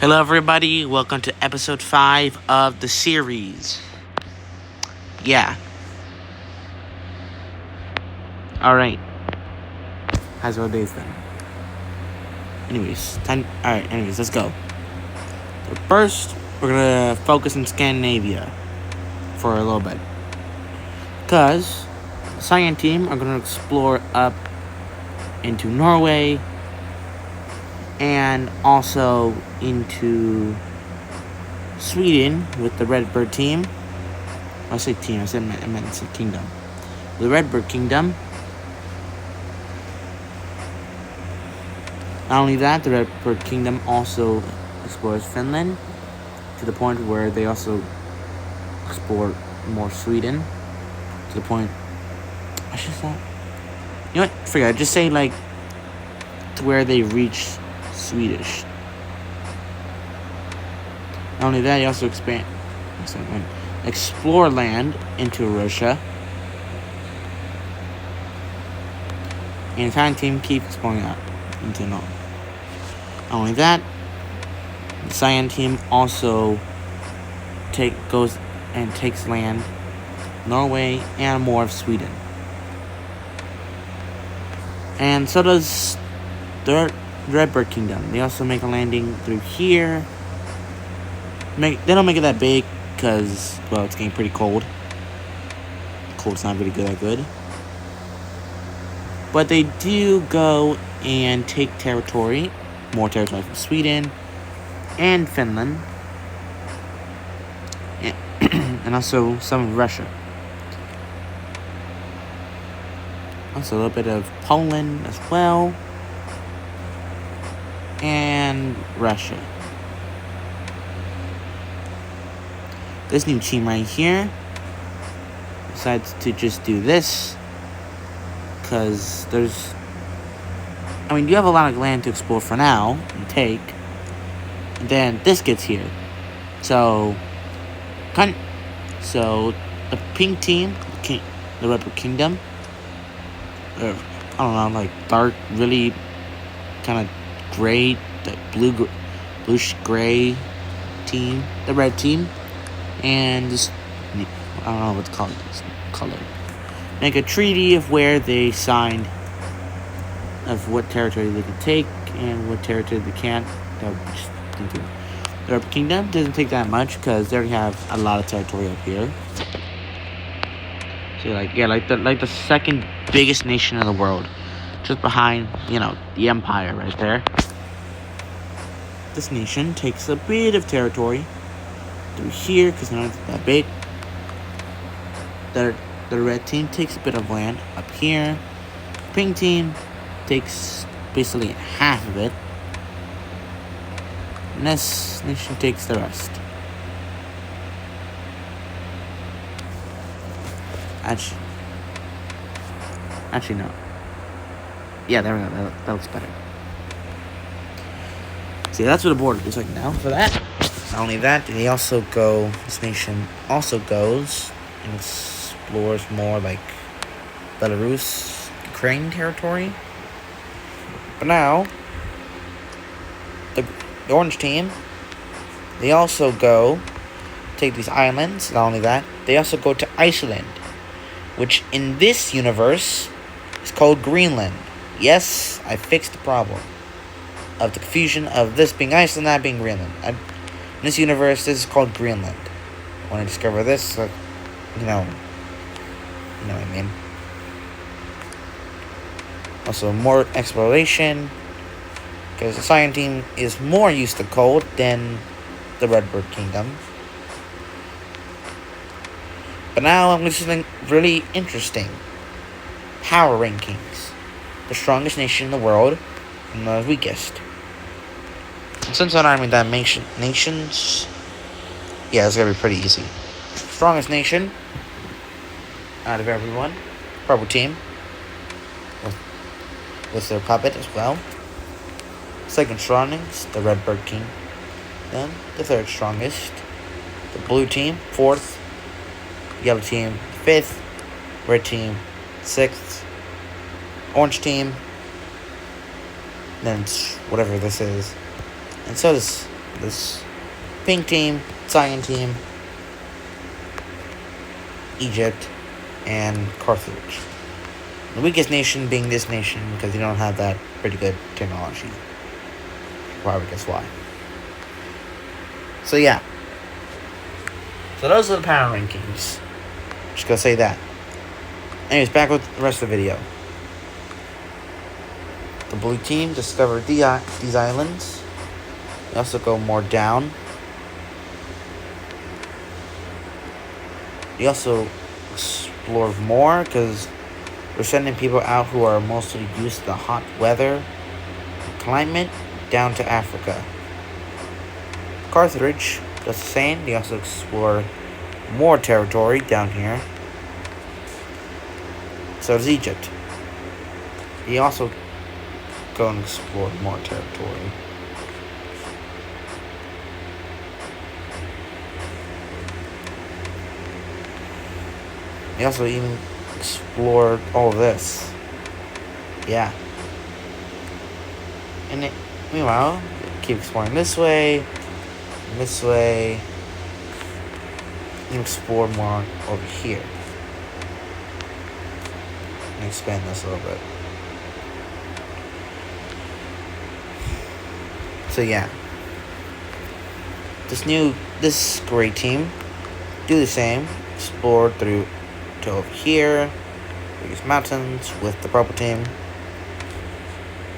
Hello, everybody. Welcome to episode 5 of the series. Yeah. Alright. How's your days then? Anyways, let's go. So first, we're gonna focus on Scandinavia for a little bit. Because the Cyan team are gonna explore up into Norway and also into Sweden with the Redbird team. I say team, I meant it's a kingdom. The Redbird Kingdom. Not only that, the Redbird Kingdom also explores Finland to the point where they also explore more Sweden to the point. I should say, you know what? Forget it. Just say like to where they reach Swedish. Not only that, they also explore land into Russia. And the Italian team keeps exploring out into North. Not only that, the Cyan team also goes and takes land, Norway, and more of Sweden. And so does the Redbird Kingdom. They also make a landing through here. They don't make it that big because, well, it's getting pretty cold. Cold's not really that good. But they do go and take more territory from Sweden and Finland. And also some of Russia. Also a little bit of Poland as well. And Russia. This new team right here decides to just do this. Because you have a lot of land to explore for now and take. And then this gets here. So the pink team, the Redbird Kingdom, dark, really kind of gray, the bluish gray team, the red team, and just, I don't know what to call this color. Make a treaty of where they signed, of what territory they can take and what territory they can't. The Redbird Kingdom doesn't take that much because they already have a lot of territory up here. So the second biggest nation in the world, just behind the Empire right there. This nation takes a bit of territory through here because they're not that big. The red team takes a bit of land up here. Pink team takes basically half of it. And this nation takes the rest. Actually no. Yeah, there we go. That looks better. See, that's what the border looks like now for that. Not only that, this nation also goes and explores more like Belarus, Ukraine territory. But now, the orange team, they also go take these islands. Not only that, they also go to Iceland, which in this universe is called Greenland. Yes, I fixed the problem of the confusion of this being Iceland, that being Greenland. In this universe, this is called Greenland. When I discover this, you know what I mean. Also, more exploration, because the Cyan team is more used to cold than the Redbird Kingdom. But now I'm going to do something really interesting. Power rankings. The strongest nation in the world and the weakest. And since I don't mean that nations, yeah, it's going to be pretty easy. Strongest nation out of everyone, purple team, with their puppet as well. Second strongest, the Redbird King. Then the third strongest, the blue team. Fourth, yellow team. Fifth, red team. Sixth, orange team. Then whatever this is. And so does This pink team, cyan team, Egypt, and Carthage. The weakest nation being this nation because they don't have that pretty good technology. Probably guess why. So yeah. So those are the power rankings. Just gonna say that. Anyways, back with the rest of the video. The blue team discovered these islands. They also go more down. They also explore more because we're sending people out who are mostly used to the hot weather, climate, down to Africa. Carthage does the same. They also explore more territory down here. So does Egypt. They also go and explore more territory. They also even explored all of this. Yeah. And meanwhile, keep exploring this way, and explore more over here. And expand this a little bit. So yeah. This great team do the same. Explore through to over here. These mountains with the purple team.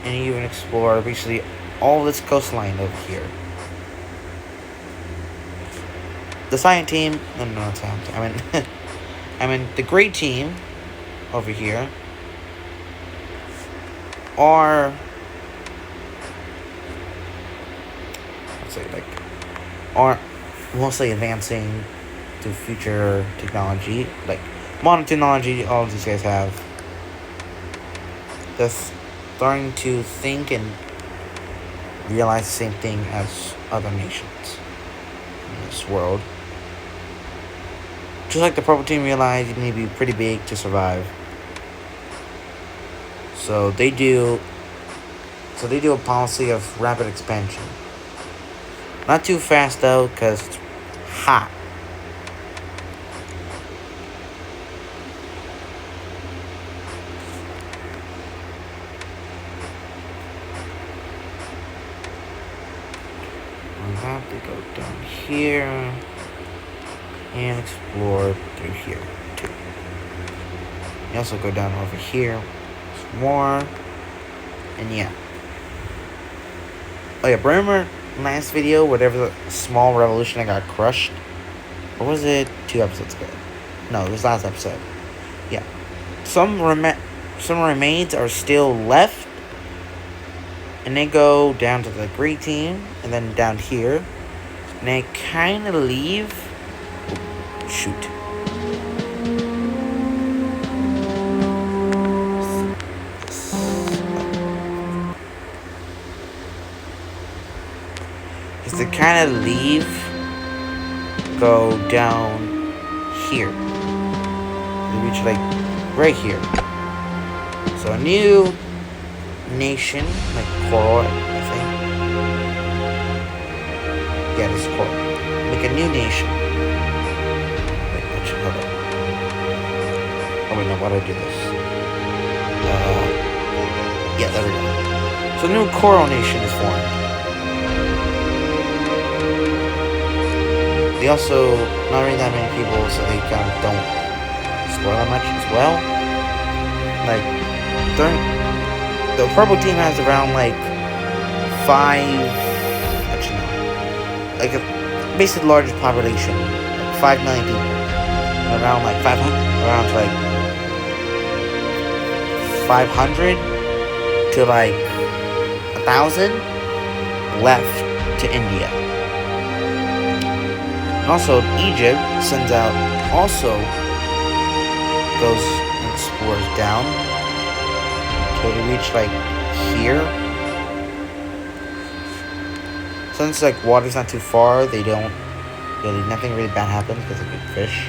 And you even explore basically all this coastline over here. The cyan team, no, not cyan team. I mean the gray team over here are, are mostly advancing to future technology, like modern technology. All of these guys have. They're starting to think and realize the same thing as other nations in this world. Just like the purple team realized you need to be pretty big to survive. So they do a policy of rapid expansion. Not too fast though, because it's hot. We have to go down here and explore through here too. You also go down over here some more, and yeah. Oh yeah, remember last video, whatever the small revolution I got crushed? Or was it 2 episodes ago? No, it was last episode. Yeah. Some remains are still left. And they go down to the gray team. And then down here. And they kind of leave. Shoot. Because they kind of leave. Go down here. They reach like right here. So a new nation, like coral, I think. Yeah, this is coral. Like a new nation. Wait, actually, hold up. Oh wait, no, why did I do this? Yeah, there we go. So a new coral nation is formed. They also, not really that many people, so they kind of don't explore that much as well. Like, the purple team has around, like, 5, actually no, like, basically the largest population, like 5 million people, and around, like, 500, around, like, 500 to, like, 1,000 left to India. And also, Egypt sends out, also goes and explores down until they reach, like, here. Since, like, water's not too far, they don't really, nothing really bad happens because they get fish.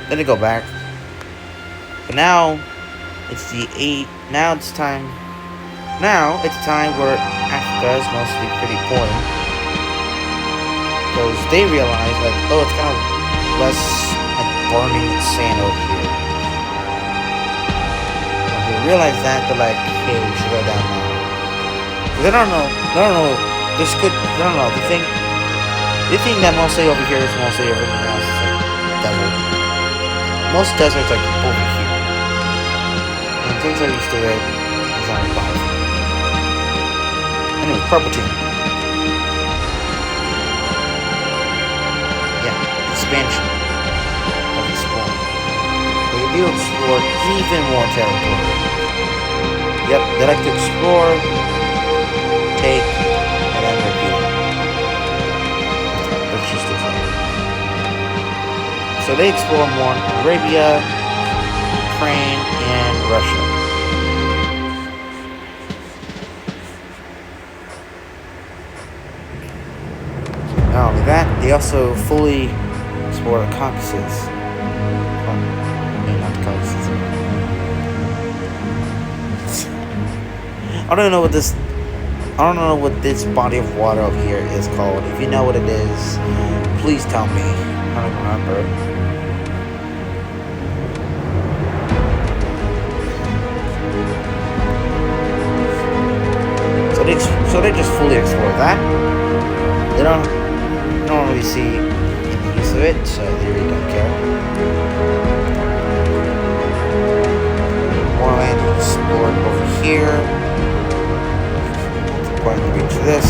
Then they go back. But now, it's now it's time where Africa is mostly pretty poor. they realize, like, oh, it's kind of less, like, burning sand over here. When they realize that, they're like, hey, we should go down now. They don't know, they don't know, they think that mostly over here is mostly everything else is like desert. Most deserts like over here. And things are used to it, it's not above. Anyway, purple team. Yeah, expansion of explore. They do explore even more territory. Yep, they like to explore, take, and then repeat. That's just the thing. So they explore more Arabia, Ukraine, and Russia. Not only that, they also fully explore the Caucasus. Well, maybe not the Caucasus. I don't know what this body of water over here is called. If you know what it is, please tell me. I don't remember. So they just fully explore that. They don't really see any use of it, so they really don't care. More land is explored over here. Going to reach this.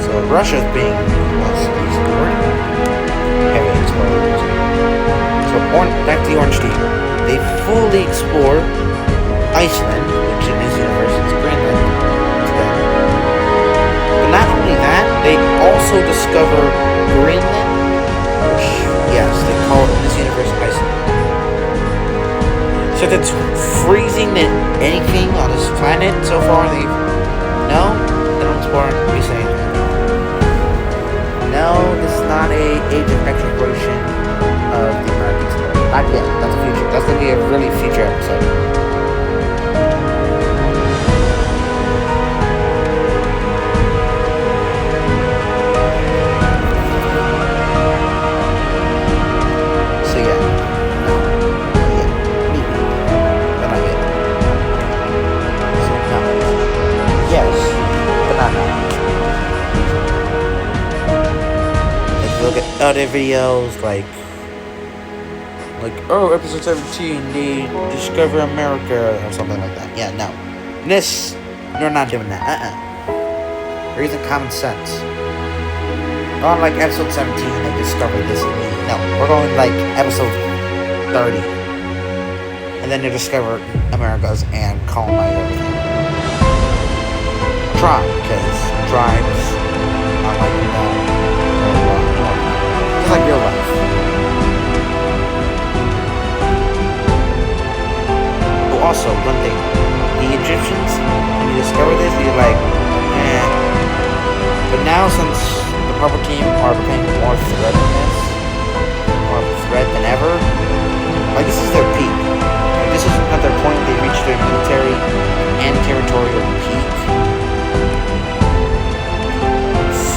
So Russia's being mostly explored. Heavily explored. So back to the orange team. They fully explore Iceland, which in this universe is Greenland. But not only that, they also discover Greenland, which, yes, they call it in this universe Iceland. So that's freezing than anything on this planet so far. No, they don't explore anything. No, this is not a age of exploration of the Americans. Not yet. That's the future. That's gonna be a really future episode. So yeah, no, not yet. Maybe, but not yet. So no, yes, but not now. If you look at other videos like oh, episode 17, they discover America or something like that. Yeah, no. This, you're not doing that. We're using common sense. Not like episode 17, they discover this. No, we're going like episode 30. And then they discover Americas and colonize everything. Try, because tribes are like, just like real life. Also, one thing, the Egyptians, when you discover this, you're like, eh. But now, since the purple team are becoming more threatenous, more of a threat than ever, like, this is their peak. Like, this is at their point they reach their military and territorial peak.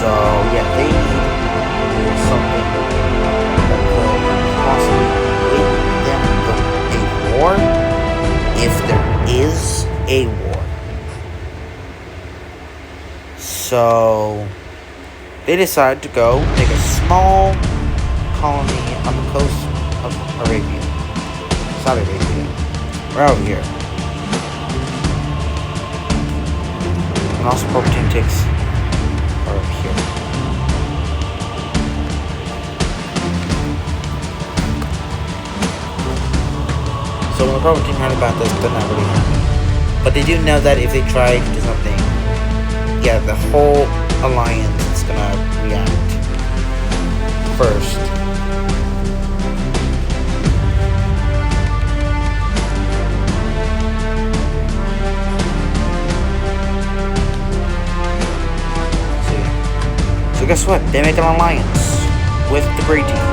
So, yeah, they need to do something that could possibly win them a war. If there is a war. So they decide to go make a small colony on the coast of Arabia. Saudi Arabia. Right over here. And also purple team takes over here. So when the purple team heard about this, they're not really happy. But they do know that if they try to do something, yeah, the whole alliance is gonna react first. So guess what? They make an alliance with the gray team.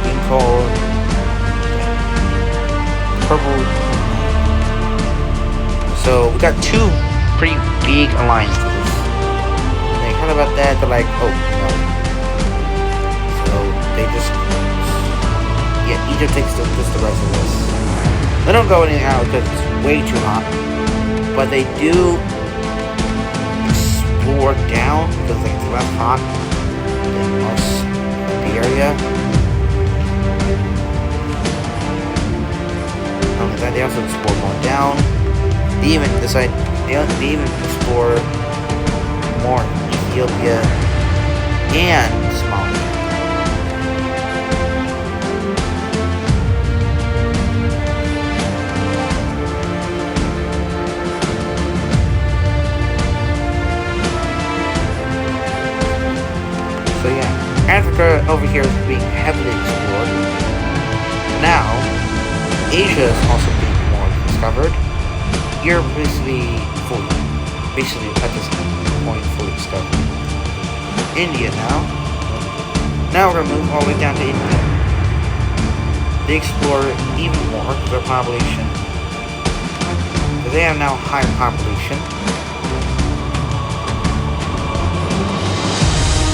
Being called purple. So we got two pretty big alliances. They talking about that, they're like, oh no. So they just, yeah, Egypt takes just the rest of this. They don't go anything out because it's way too hot, but they do explore down because it's less hot than most of the area. Then they also explore more down. They even decide they even explore more Ethiopia and Somalia. So yeah, Africa over here is being heavily explored. Now, Asia is also being more discovered. Europe basically at this point fully discovered. India now. Now we're gonna move all the way down to India. They explore even more because their population. Because they have now a higher population.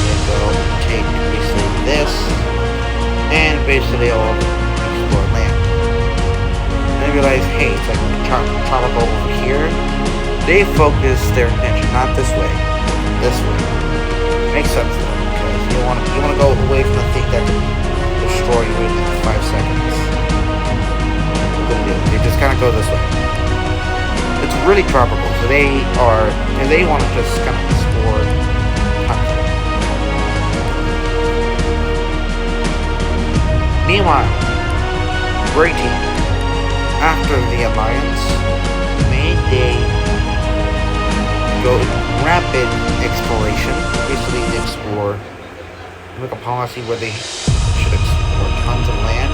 They go take basically this and basically all explore land. They realize, hey, it's like tropical over here. They focus their attention not this way, this way. Makes sense though, because you want to go away from the thing that can destroy you in like 5 seconds. They just kind of go this way. It's really tropical, so they want to just kind of explore. Meanwhile, great team. After the alliance made, they go rapid exploration. Basically, they explore, make a policy where they should explore tons of land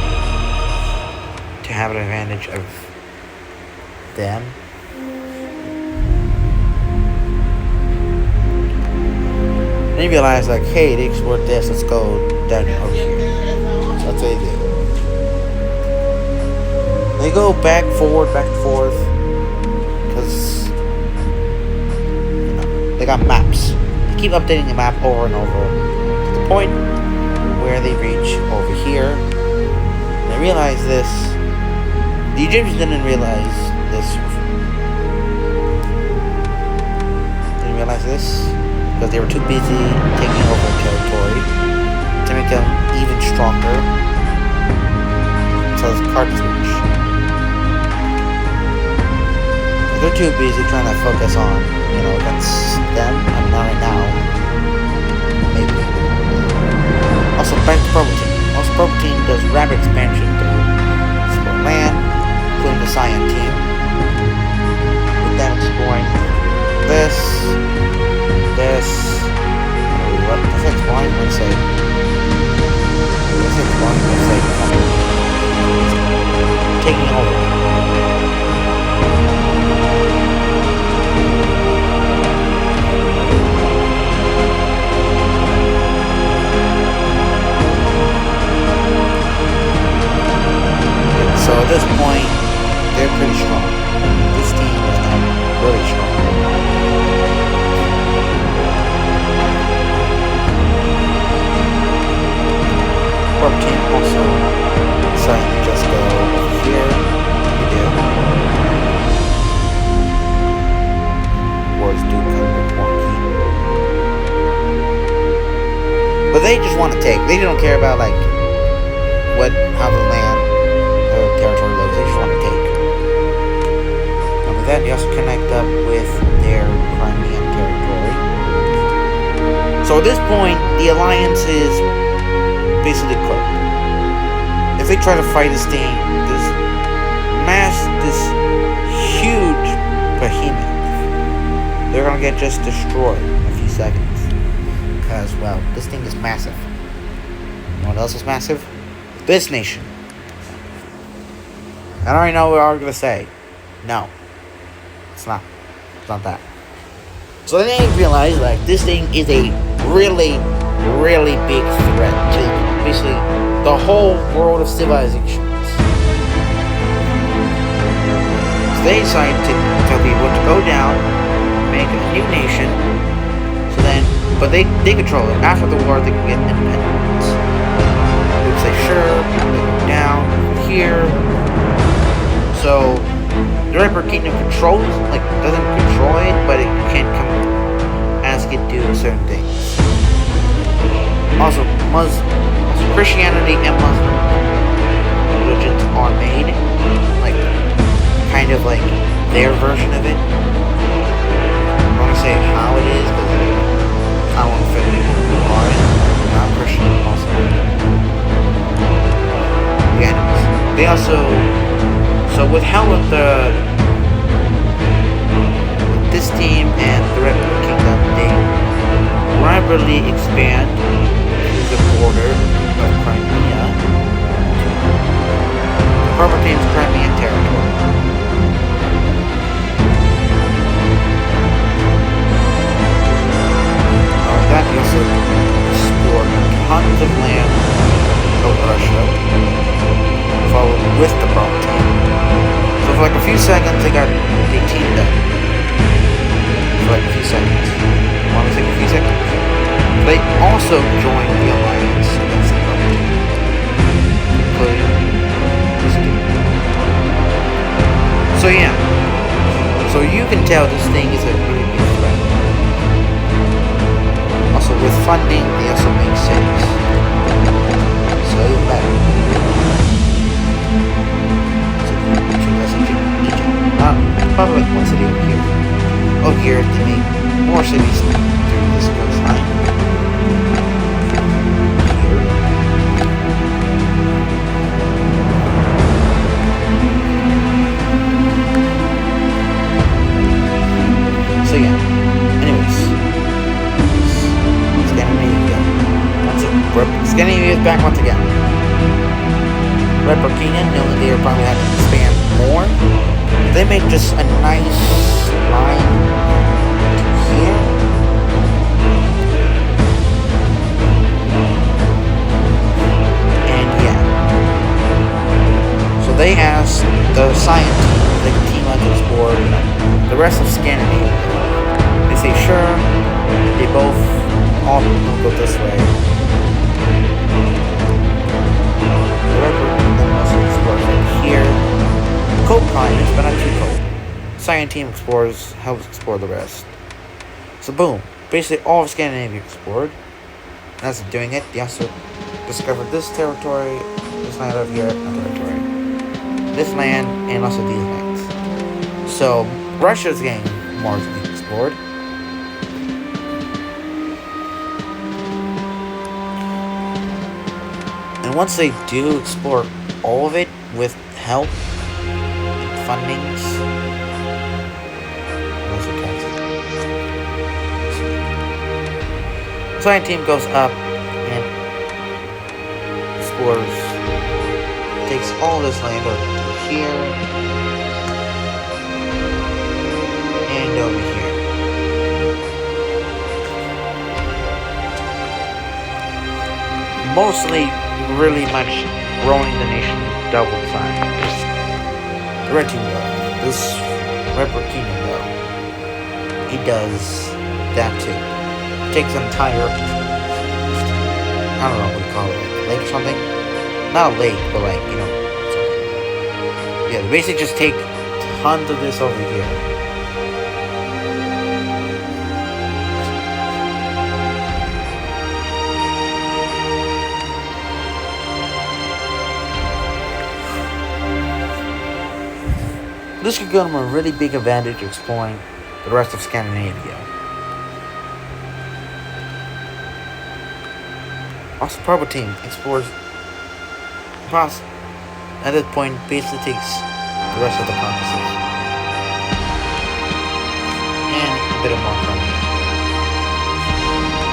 to have an advantage of them. Then you realize, like, hey, they explored this, let's go down over here. So that's what they do. They go back and forth, because, you know, they got maps. They keep updating the map over and over, to the point where they reach over here. They realize this. The Egyptians didn't realize this. Because they were too busy taking over territory to make them even stronger. So it's cartridge. They're too busy trying to focus on, you know, against them, and not right now. Maybe. Also, back to Protein. Also, Protein does rapid expansion through explore land, including the Cyan team. With them exploring this. What? Let's exploring, let's say. Taking over. So at this point, they're pretty strong. This team is now really strong. Warp team also decided to just go over here. We do. Wars do come with wonky. But they just want to take. They don't care about like how the land territory looks. They just want to take. And with that, they also connect up with their Crimean territory. So at this point, the alliance is basically cooked. If they try to fight this thing, this huge behemoth, they're gonna get just destroyed in a few seconds. Because, well, this thing is massive. You know what else is massive? This nation. I already know what I'm gonna say. No. It's not. It's not that. So then they realize, like, this thing is a really, really big threat to basically the whole world of civilizations. So they decide to tell people to go down, make a new nation, so then But they control it. After the war, they can get independence. They would say, sure, they go down here. So, the Red Kingdom controls, like, doesn't control it, but it can come ask it to do certain things. Also, Christianity and Muslim religions are made, like, kind of like their version of it. I don't want to say how it is, because I don't want to offend people who are not Christian also. Yeah, they also, so with help with this team and the Red Kingdom, they rapidly expand to the border of Crimea, the Purple Team's Crimean territory. That also explored tons of land of Russia, followed with the Purple Team. So for like a few seconds, they teamed up. For like a few seconds. Want to take a few seconds? They also joined the alliance against the Purple Team, including this team. So yeah. So you can tell this thing is a really big threat. Also, with funding, they also make cities. So even better. So, Egypt. Probably like one city over here. Oh, here they make more cities through this coastline. Here. So yeah. Anyways. Scandinavia is back once again. Red Burkina, knowing they are probably have to expand more. They make just a nice line here. And yeah. So they asked the science team if they could team up to explore the rest of Scandinavia. They say sure. They both all go this way. Here, cold climates, but not too cold. Science team explorers helps explore the rest. So boom, basically all of Scandinavia explored. And as they're doing it, they also discovered this territory, this land over here, and territory. This land, and also these lands. So Russia's getting more to be explored. And once they do explore all of it with help and fundings, the science team goes up and explores, takes all this land over here and over here. Mostly really much growing the nation double time. The Red Team though, this Red Burkina though, he does that too. Takes an entire, I don't know what you call it, like lake or something? Not a lake, but like, you know, something. Yeah, they basically just take tons of this over here. This could give them a really big advantage exploring the rest of Scandinavia. Also, Purple Team explores across, at this point, basically takes the rest of the Caucasus. And a bit of more Crimea.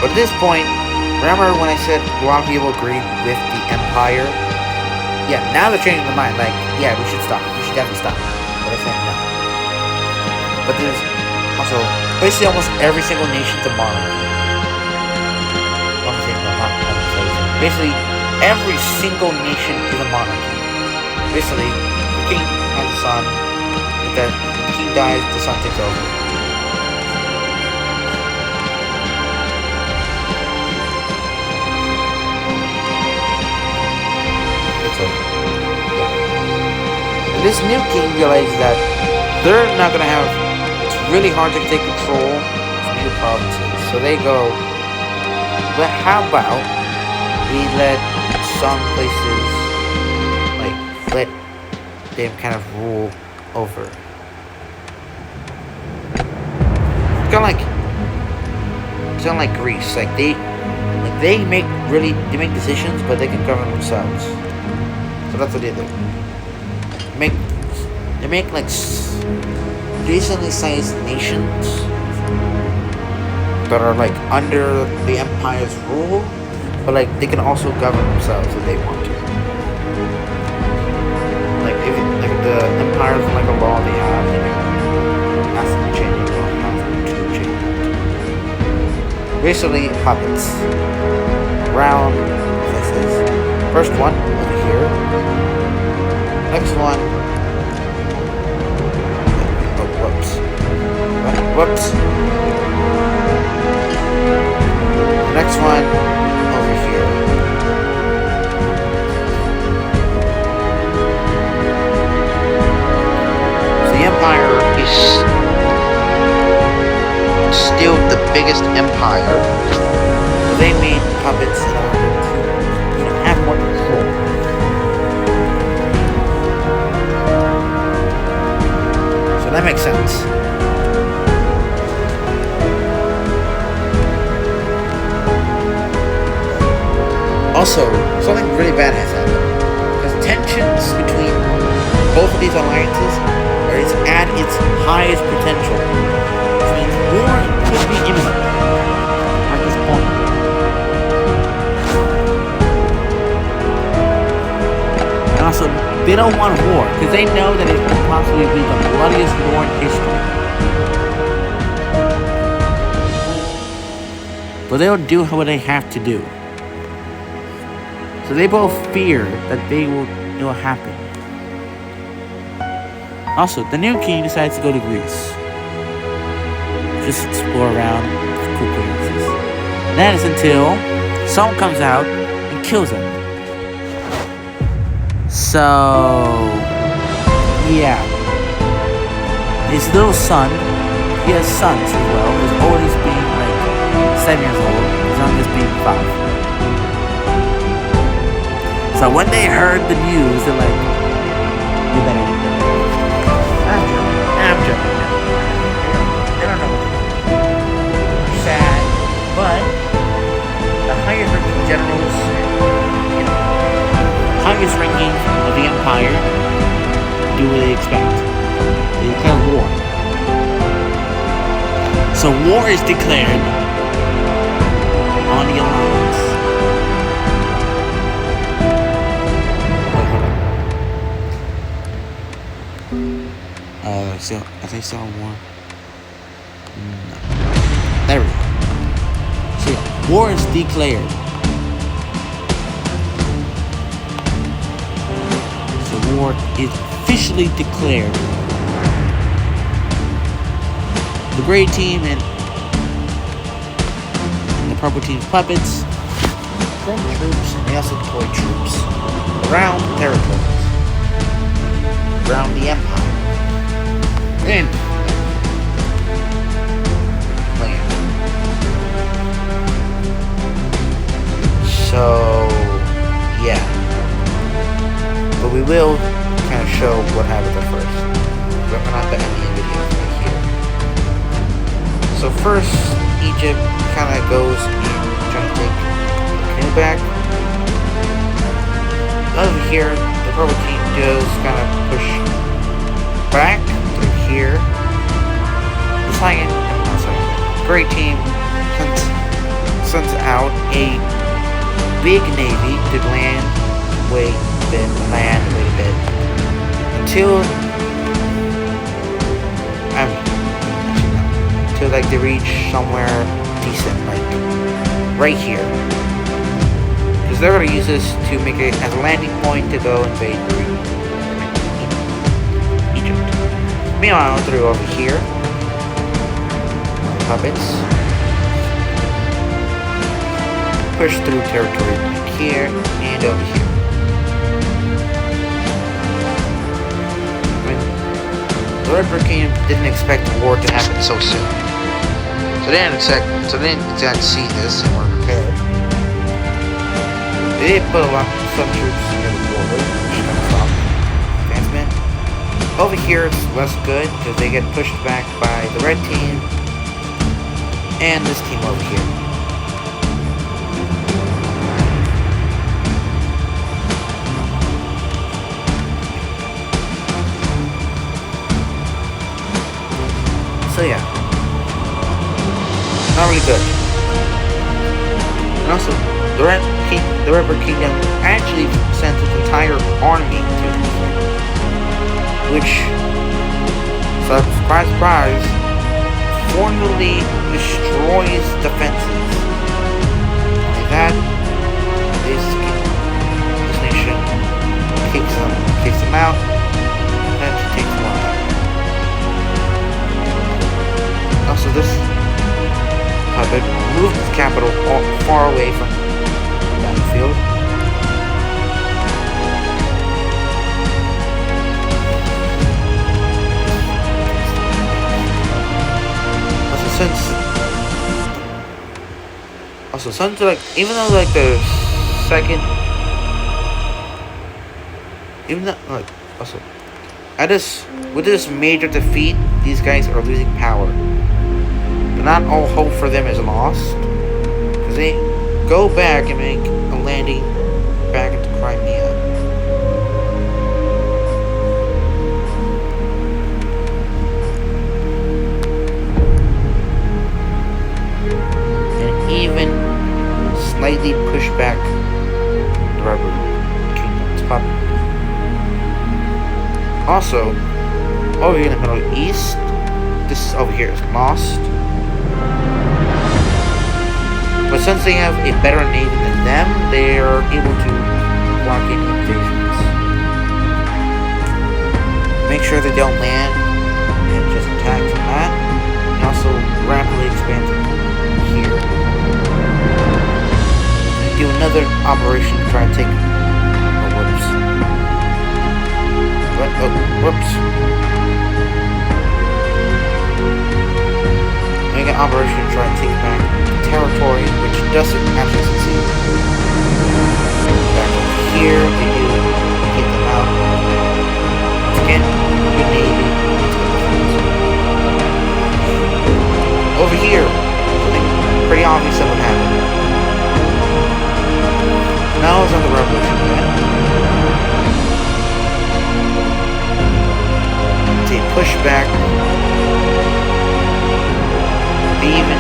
But at this point, remember when I said a lot of people agreed with the Empire? Yeah, now they're changing their mind. Like, yeah, we should stop. We should definitely stop. But they're saying no. But there's also, basically almost every single nation's a monarchy. Basically, every single nation is a monarchy. Basically, the king has a son. If the king dies, the son takes over. this new king realizes that they're not gonna have. It's really hard to take control of new provinces. So they go, but how about we let some places, like, let them kind of rule over. It's kind of like Greece. Like they make decisions, but they can govern themselves. So that's what they do. They make like decently sized nations that are like under the empire's rule, but like they can also govern themselves if they want to. Like if the empire's like a law they have, they can ask them to change it or have to change it. Basically, puppets. Round places. First one over here. Next one. Oh, whoops. Whoops. Next one over here. So the Empire is still the biggest empire. But they made puppets in order to, have more control. So that makes sense. Also, something really bad has happened. Because tensions between both of these alliances are at its highest potential. Which means war could be imminent at this point. And also, they don't want war, because they know that it could possibly be the bloodiest war in history. But they'll do what they have to do. So they both fear that it will happen. Also, the new king decides to go to Greece. Just explore around cool places. And that is until someone comes out and kills him. So, yeah. His little son, he has sons as well. His oldest being like 7 years old, his youngest being 5. So when they heard the news, they're like, you better. I'm joking. They don't know what to do. Sad, but the highest ranking generals, highest ranking of the empire, do what they expect. They declare war. So war is declared on the alliance. Are they still on war? No. There we go. So yeah, war is declared. So war is officially declared. The gray team and the purple team's puppets send troops, and they also deploy troops around territories, around the empire. And land. So yeah. But we will kind of show what happened at first. We're not gonna end the video right here. So first Egypt kind of goes and trying to take the canoe back. Over here, the purple team does kind of push back here. The gray team sends out a big navy to land, wait a bit, until like they reach somewhere decent, like right here, because they're gonna use this to make it as a landing point to go invade Egypt. Meanwhile, through over here, puppets push through territory like here and over here. The Red Brick Kingdom didn't expect the war to happen so soon. So they didn't exactly see this and were prepared. They did put some troops near the border, which is gonna stop advancement. Over here it's less good because they get pushed back by the red team and this team over here. So yeah, not really good. And also, the Red Brick Kingdom actually sent its entire army to this, which, surprise, surprise, formally destroys defenses. Only that, this nation kicks them out, and takes them on. Also, this puppet moved its capital far away from the battlefield. Since like, even though like the second, even though like also, with this major defeat, these guys are losing power. But not all hope for them is lost, because they go back and make a landing back into Crimea. And even slightly push back the Rebel Kingdom's puppet. Also, over here in the Middle East, this over here is lost. But since they have a better navy than them, they are able to block any invasions. Make sure they don't land and just attack from that. And also rapidly expand here. And do another operation to try and take. Oh, whoops. What? Oh, whoops. Make an operation to try and take back territory, which doesn't actually succeed. Back over here, they do get them out. Again, good navy. Over here, something pretty obvious that would happen. Now it's on the revolution again. They push back. They even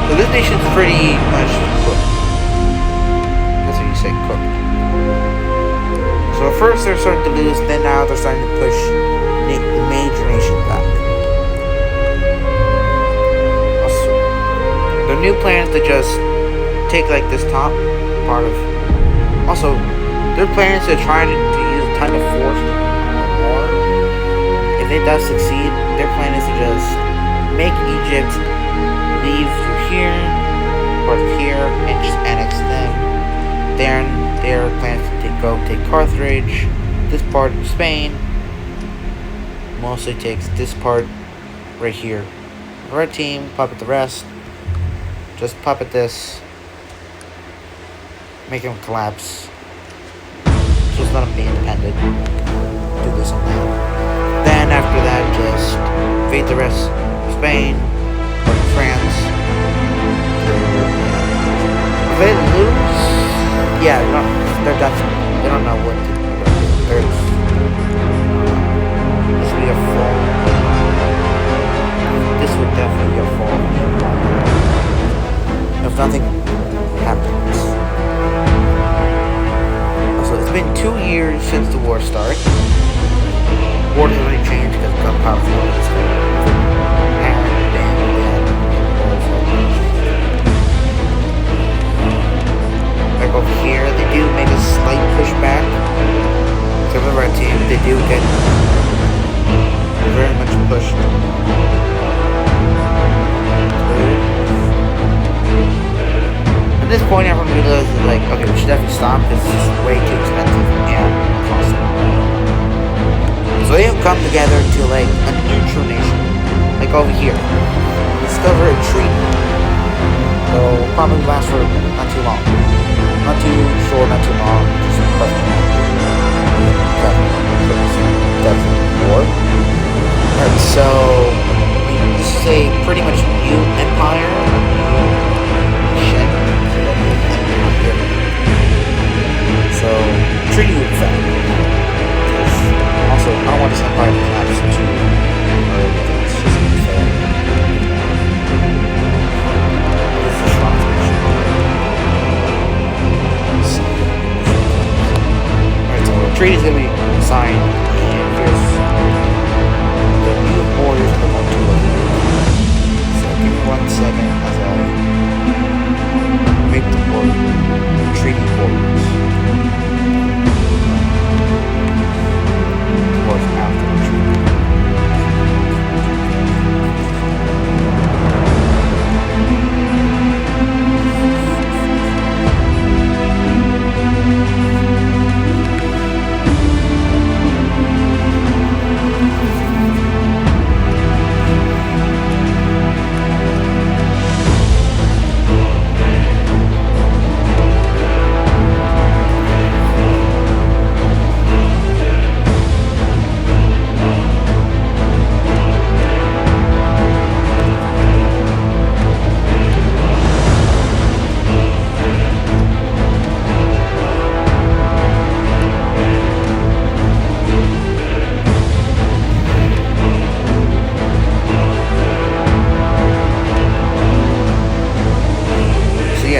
so this nation's pretty much cooked. That's what you say, cooked. So at first they're starting to lose, then now they're starting to push the major nation back. Also, their new plan is to just take like this top part of. Also, their plan is to try to use a ton of force in war. If it does succeed, their plan is to just make Egypt leave through here, part of here, and just annex them. Then their plan is to go take Carthage, this part of Spain. Mostly takes this part right here. The red team, puppet the rest. Just puppet this. Make them collapse. Just let them be independent. Do this and that. Then after that, just invade the rest of Spain, or France. If they lose, yeah, they're done. They don't know what to do. This would be a fall. This would definitely be a fall. If nothing happens. So it's been 2 years since the war started. War has already changed because gunpowder is back over here, they do make a slight pushback. So the red team, they do get very much pushed through. And At this point, everyone realizes, like, okay, we should definitely stop. This is just way too expensive and costly. So they have come together to, like, an neutral nation. Like over here. Discover a treaty. So it'll probably last for not too long. Not too short, not too long. Just perfect. Definitely war. Alright, so this is a pretty much new empire. So treaty with fact. Also, I don't want this empire to collapse too early. It's just unfair. This is a strong Alright, so the treaty is going to be signed, and here's the new borders that I want to look at. So give me 1 second as I make the treaty borders. After the treaty.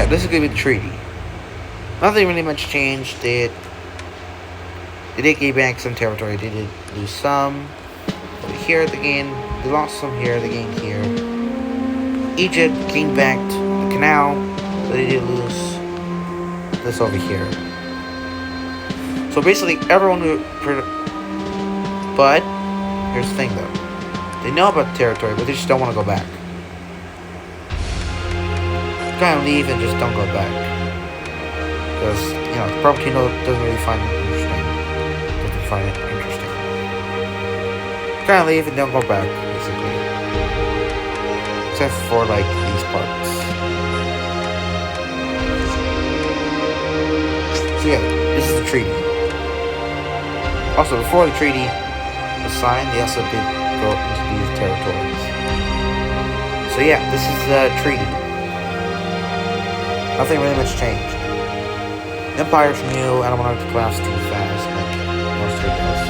This is going to be the treaty. Nothing really much changed. They did gain back some territory. They did lose some over here. They gained. They lost some here. They gained here. Egypt gained back the canal, but they did lose this over here. So basically, everyone who. But here's the thing, though. They know about the territory, but they just don't want to go back. Kind of leave and just don't go back, because you know the property doesn't really find it interesting. Kind of leave and don't go back, basically, except for like these parts. So yeah, this is the treaty. Also, before the treaty was signed, they also did go into these territories. So yeah, this is the treaty. Nothing really much changed. Empire's new. I don't want it to collapse too fast, like most of it does.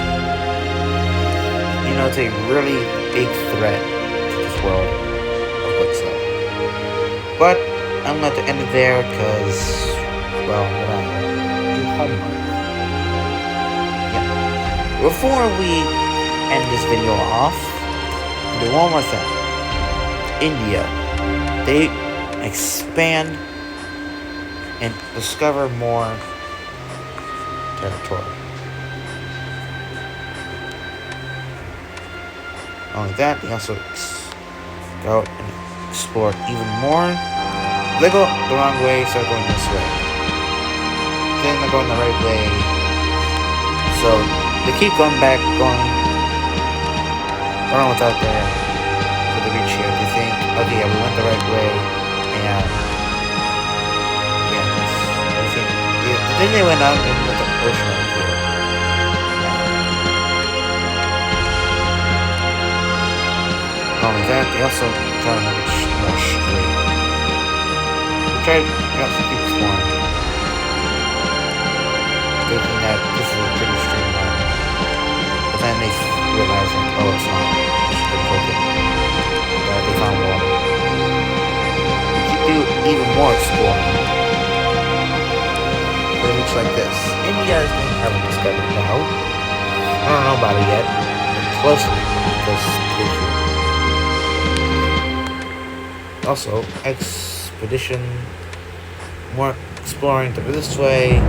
You know, it's a really big threat to this world of WICSO. But I'm going to end it there because, well, I'm going to do homework. Yeah. Before we end this video off, I'll do one more thing. India. They expand and discover more territory. Not only that, they also go and explore even more. They go the wrong way, so they're going this way. Then they're going the right way. So they keep going back, going. I don't know what's out there. So they reach here. They think, okay, yeah, we went the right way, and then they went out and let the ocean right here. Not only that, they also try to make it more straight. They also keep exploring. Thinking that this is a pretty straight line. But then they realize, like, oh, it's not. It's just crooked. But they found water. They keep doing even more exploring. It looks like this. India is being heavily discovered now. I don't know about it yet. It's closely because also expedition, more exploring to this way.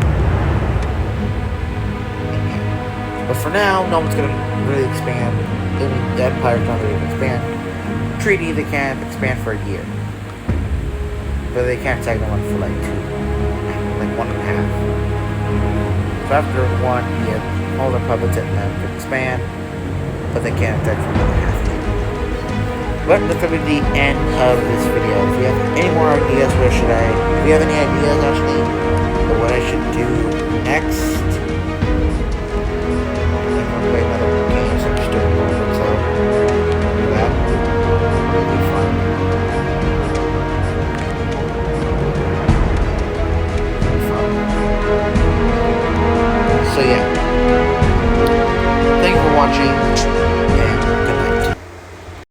But for now, no one's gonna really expand. I mean, the empire's not really gonna expand. Treaty, they can't expand for a year. but they can't attack anyone for like 2, like 1.5. So after 1, you have all the puppets and then can expand, but they can't attack for another half. But that's going to be the end of this video. If you have any more ideas, if you have any ideas actually, of what I should do next,